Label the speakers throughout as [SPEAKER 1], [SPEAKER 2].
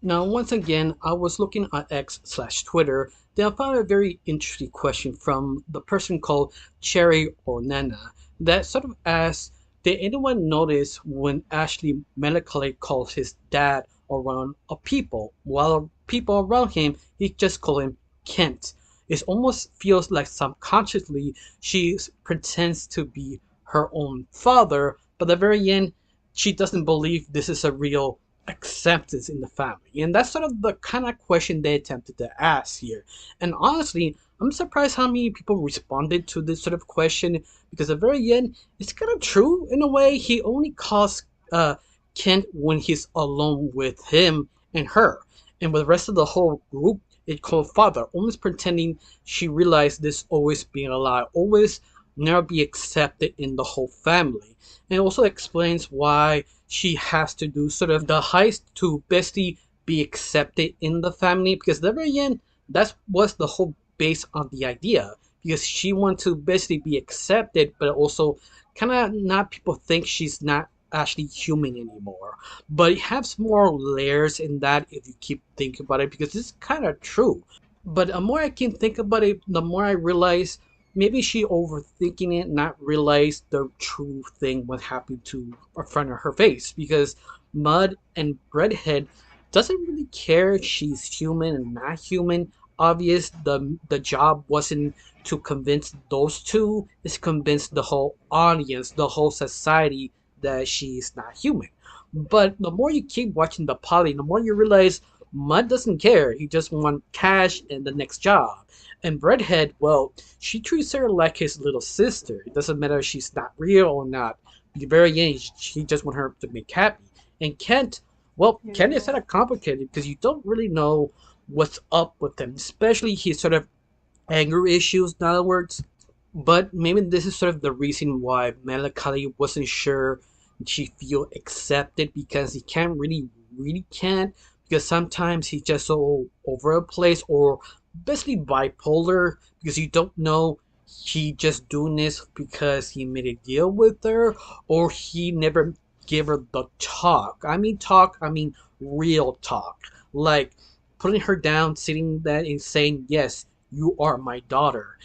[SPEAKER 1] Now, once again, I was looking at X/Twitter. Then I found a very interesting question from the person called Cherry or Nana that sort of asked, did anyone notice when Ashley melancholy calls his dad around a people, while people around him, he just call him Kent? It almost feels like subconsciously she pretends to be her own father, but at the very end, she doesn't believe this is a real acceptance in the family. And that's sort of the kind of question they attempted to ask here. And honestly, I'm surprised how many people responded to this sort of question because at the very end, it's kind of true in a way. He only calls Kent when he's alone with him and her. And with the rest of the whole group, it called father, almost pretending she realized this always being a lie, always never be accepted in the whole family. And it also explains why she has to do sort of the heist to basically be accepted in the family because at the very end that was the whole base of the idea because she wants to basically be accepted but also kind of not people think she's not actually human anymore, but it has more layers in that if you keep thinking about it because it's kind of true. But the more I can think about it, the more I realize maybe she overthinking it, not realize the true thing what happened to in front of her face. Because Mud and Redhead doesn't really care if she's human and not human. Obvious the job wasn't to convince those two, it's convince the whole audience, the whole society that she's not human. But the more you keep watching the poly, the more you realize Mud doesn't care. He just wants cash and the next job. And Redhead, well, she treats her like his little sister. It doesn't matter if she's not real or not. At the very end, she just wants her to make happy. And Kent, well, Kent is kind of complicated because you don't really know what's up with him, especially his sort of anger issues, in other words. But maybe this is sort of the reason why Melancholy wasn't sure she feel accepted because he can't really can't because sometimes he's just so over a place or basically bipolar because you don't know he just doing this because he made a deal with her or he never gave her the talk. I mean real talk. Like putting her down, sitting there and saying, yes, you are my daughter.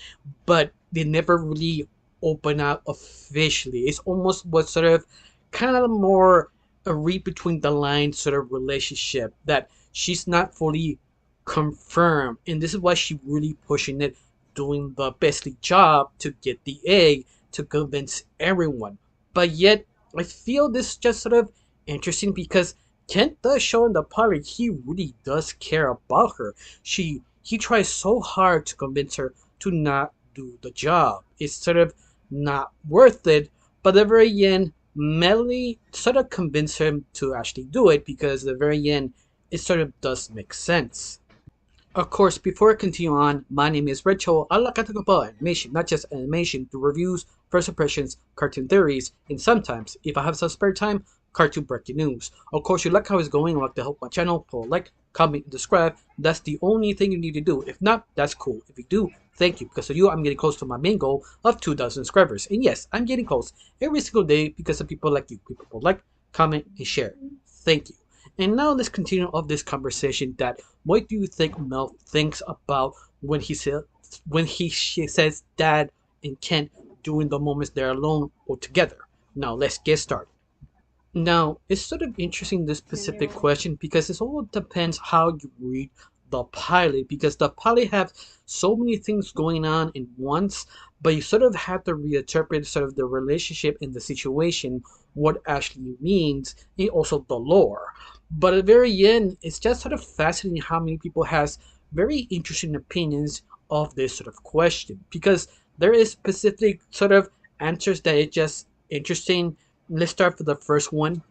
[SPEAKER 1] But they never really open up officially. It's almost what sort of kind of more a read between the lines sort of relationship that she's not fully confirmed. And this is why she really pushing it, doing the bestly job to get the egg to convince everyone. But yet, I feel this just sort of interesting because Kent does show in the pilot he really does care about her. He tries so hard to convince her to not do the job. It's sort of not worth it, but at the very end, Melanie sort of convinced him to actually do it because at the very end, it sort of does make sense. Of course, before I continue on, my name is Rachel. I like to talk about animation, not just animation, through reviews, first impressions, cartoon theories, and sometimes, if I have some spare time, cartoon breaking news. Of course, you like how it's going, like to help my channel, pull a like, comment, and subscribe. That's the only thing you need to do. If not, that's cool. If you do, thank you. Because of you, I'm getting close to my main goal of 2,000 subscribers. And yes, I'm getting close every single day because of people like you. People like, comment, and share. Thank you. And now let's continue of this conversation that what do you think Mel thinks about when she says dad and Kent during the moments they're alone or together? Now let's get started. Now, it's sort of interesting this specific question because it all depends how you read the pilot because the pilot have so many things going on in once, but you sort of have to reinterpret sort of the relationship in the situation, what actually means, and also the lore. But at the very end, it's just sort of fascinating how many people has very interesting opinions of this sort of question because there is specific sort of answers that is just interesting. Let's start with the first one.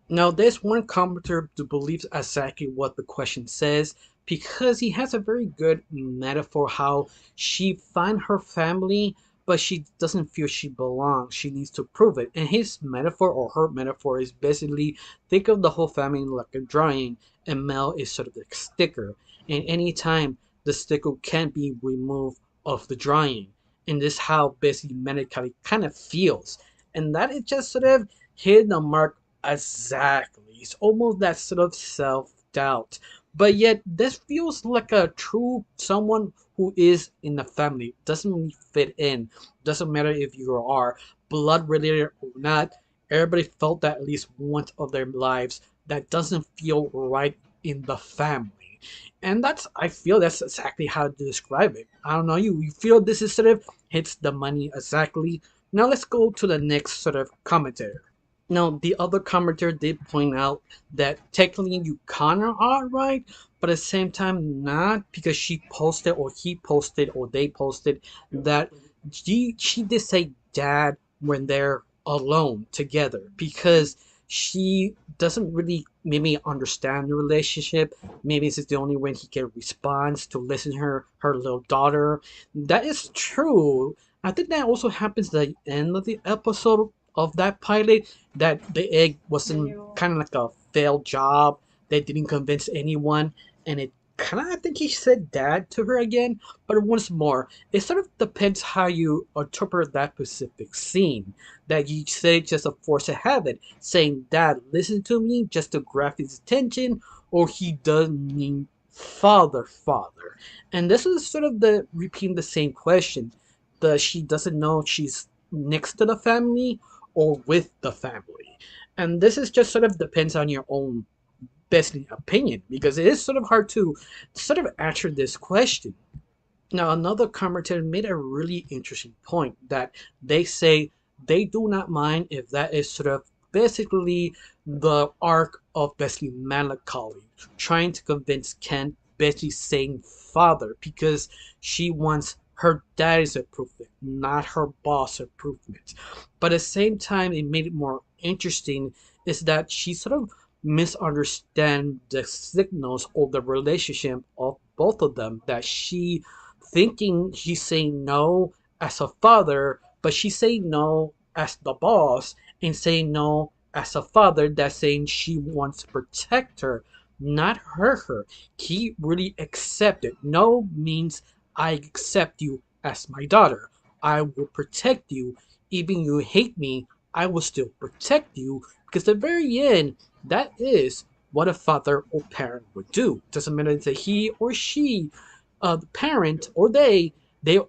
[SPEAKER 1] Now, there's one commenter who believes exactly what the question says because he has a very good metaphor how she find her family, but she doesn't feel she belongs. She needs to prove it. And his metaphor or her metaphor is basically think of the whole family like a drawing, and Mel is sort of the sticker. And anytime the sticker can be removed of the drawing, and this is how basically melancholy kind of feels. And that is just sort of hit the mark exactly. It's almost that sort of self worked out. But yet, this feels like a true someone who is in the family, doesn't really fit in. Doesn't matter if you are blood related or not. Everybody felt that at least once of their lives that doesn't feel right in the family. And that's, I feel that's exactly how to describe it. I don't know, you feel this is sort of hits the money exactly. Now let's go to the next sort of commentator. Now, the other commenter did point out that technically you kinda are right, but at the same time not, because she posted or he posted or they posted that she did say dad when they're alone together, because she doesn't really maybe understand the relationship. Maybe this is the only way he can respond to listen to her little daughter. That is true. I think that also happens at the end of the episode of that pilot, that the egg wasn't kind of like a failed job that didn't convince anyone, and it kind of, I think he said dad to her again. But once more, it sort of depends how you interpret that specific scene. That you say just a force of habit, saying dad, listen to me, just to grab his attention, or he does mean father, father. And this is sort of the repeating the same question. The she doesn't know she's next to the family or with the family. And this is just sort of depends on your own best opinion, because it is sort of hard to sort of answer this question. Now, another commentator made a really interesting point that they say they do not mind if that is sort of basically the arc of basically melancholy, trying to convince Ken, basically saying father, because she wants her daddy's approval, not her boss approval. But at the same time, it made it more interesting is that she sort of misunderstand the signals of the relationship of both of them, that she thinking he's saying no as a father, but she's saying no as the boss, and saying no as a father that's saying she wants to protect her, not hurt her. He really accepted. No means I accept you as my daughter. I will protect you. Even you hate me, I will still protect you, because at the very end, that is what a father or parent would do. Doesn't matter if it's a he or she, the parent or they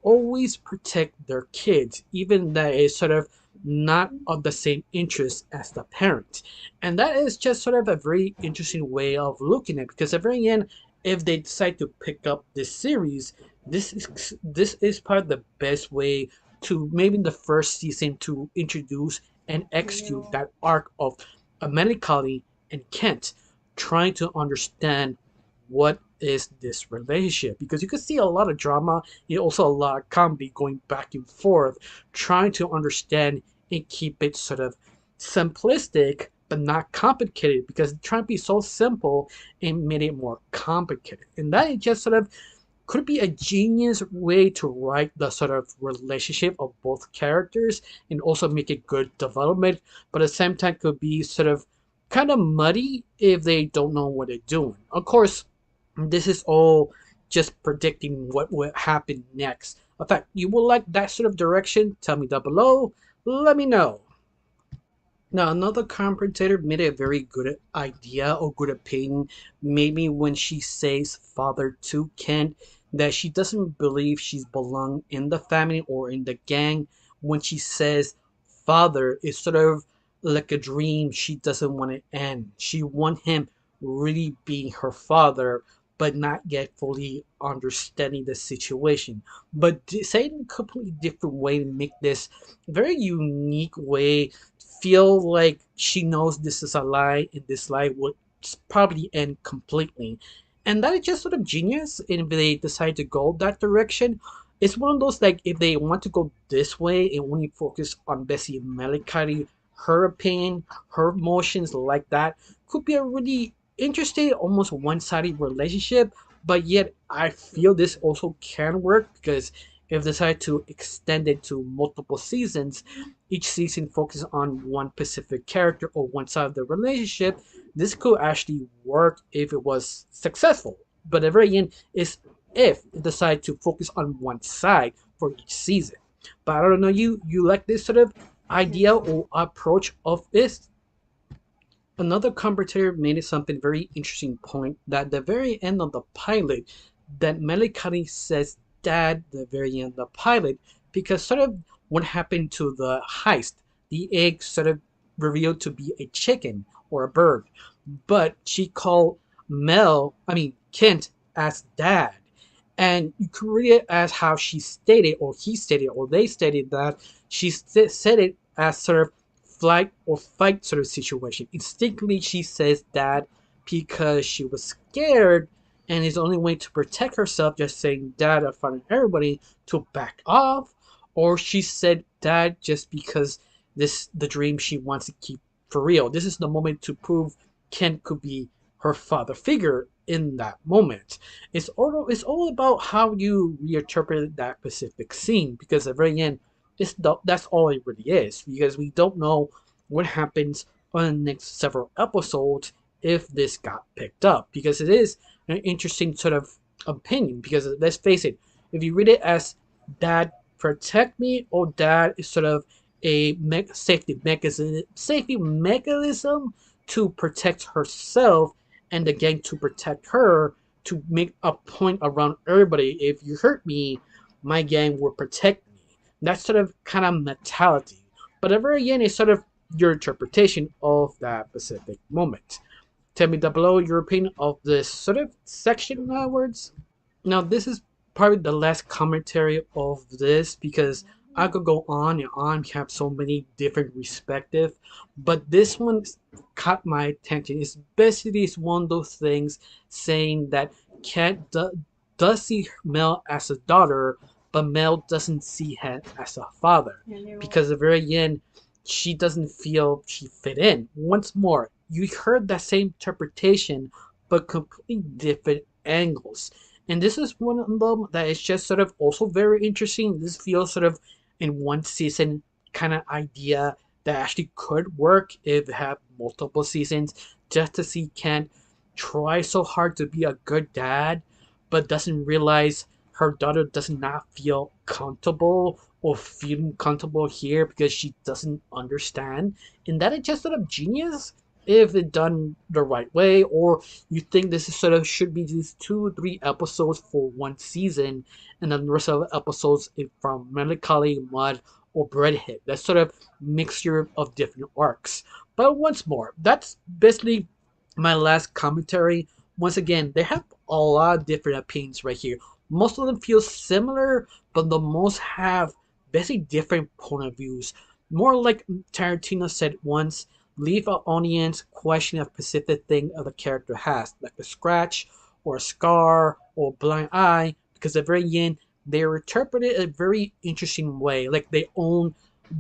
[SPEAKER 1] always protect their kids, even that is sort of not of the same interest as the parent. And that is just sort of a very interesting way of looking at it, because at the very end, if they decide to pick up this series, this is probably the best way to maybe in the first season to introduce and execute that arc of Melancholy and Kent trying to understand what is this relationship, because you can see a lot of drama, also a lot of comedy going back and forth, trying to understand and keep it sort of simplistic but not complicated, because trying to be so simple and made it more complicated. And that is just sort of could be a genius way to write the sort of relationship of both characters and also make it good development, but at the same time could be sort of kind of muddy if they don't know what they're doing. Of course, this is all just predicting what will happen next. In fact, you will like that sort of direction? Tell me down below. Let me know. Now, another commentator made a very good idea or good opinion, maybe when she says father to Ken, that she doesn't believe she's belong in the family or in the gang. When she says father, it's sort of like a dream she doesn't want to end. She want him really being her father, but not yet fully understanding the situation. But saying a completely different way to make this very unique way feel like she knows this is a lie and this lie would probably end completely. And that is just sort of genius. And if they decide to go that direction, it's one of those like if they want to go this way and only focus on Bessie Melikari, her opinion, her emotions like that, could be a really interesting, almost one-sided relationship. But yet, I feel this also can work, because if they decide to extend it to multiple seasons, each season focuses on one specific character or one side of the relationship, this could actually work if it was successful. But at the very end is if they decide to focus on one side for each season. But I don't know, you like this sort of idea or approach of this? Another commentator made something very interesting point that at the very end of the pilot, that Melikani says dad the very end of the pilot because sort of what happened to the heist, the egg sort of revealed to be a chicken or a bird, but she called Kent as dad. And you could read it as how she stated, or he stated, or they stated that she said it as sort of flight or fight sort of situation. Instinctively, she says that because she was scared, and his only way to protect herself, just saying dad in front of everybody to back off, or she said dad just because this the dream she wants to keep for real. This is the moment to prove Ken could be her father figure in that moment. It's all about how you reinterpret that specific scene because at the very end, that's all it really is because we don't know what happens on the next several episodes if this got picked up because it is an interesting sort of opinion because let's face it, if you read it as dad protect me or dad is sort of a safety mechanism to protect herself and the gang to protect her to make a point around everybody. If you hurt me, my gang will protect me. That sort of kind of mentality. But at the very end, it's sort of your interpretation of that specific moment. Tell me down below your opinion of this sort of section words. Now, this is probably the last commentary of this because I could go on and on, have so many different perspectives, but this one caught my attention. It's basically it's one of those things saying that Kat does see Mel as a daughter, but Mel doesn't see him as a father because at the very end, she doesn't feel she fit in. Once more, you heard that same interpretation, but completely different angles. And this is one of them that is just sort of also very interesting. This feels sort of in one season kind of idea that actually could work if it had multiple seasons. Just to see Kent try so hard to be a good dad, but doesn't realize her daughter does not feel comfortable or feeling comfortable here because she doesn't understand. And that is just sort of genius if it done the right way, or you think this is sort of should be just 2 or 3 episodes for one season, and then the rest of the episodes from Melancholy, Mud, or Breadhead. That sort of mixture of different arcs. But once more, that's basically my last commentary. Once again, they have a lot of different opinions right here. Most of them feel similar, but the most have basically different point of views. More like Tarantino said once, leave an audience question a specific thing of the character has, like a scratch or a scar or a blind eye, because at the very end they interpret it a very interesting way, like their own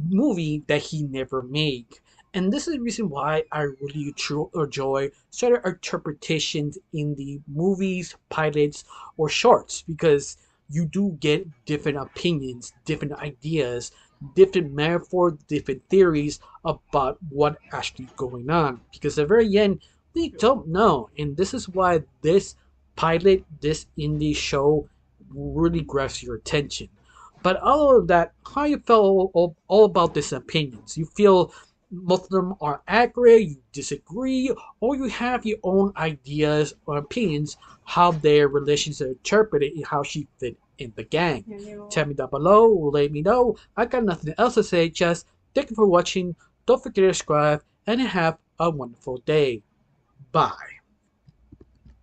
[SPEAKER 1] movie that he never made. And this is the reason why I really enjoy certain interpretations in the movies, pilots, or shorts, because you do get different opinions, different ideas, different metaphors, different theories about what actually going on. Because at the very end, we don't know. And this is why this pilot, this indie show really grabs your attention. But other than that, how you feel all about these opinions? You feel most of them are accurate, you disagree, or you have your own ideas or opinions how their relations are interpreted and how she fit in the gang. Tell me down below, let me know. I got nothing else to say, just thank you for watching. Don't forget to subscribe and have a wonderful day. Bye.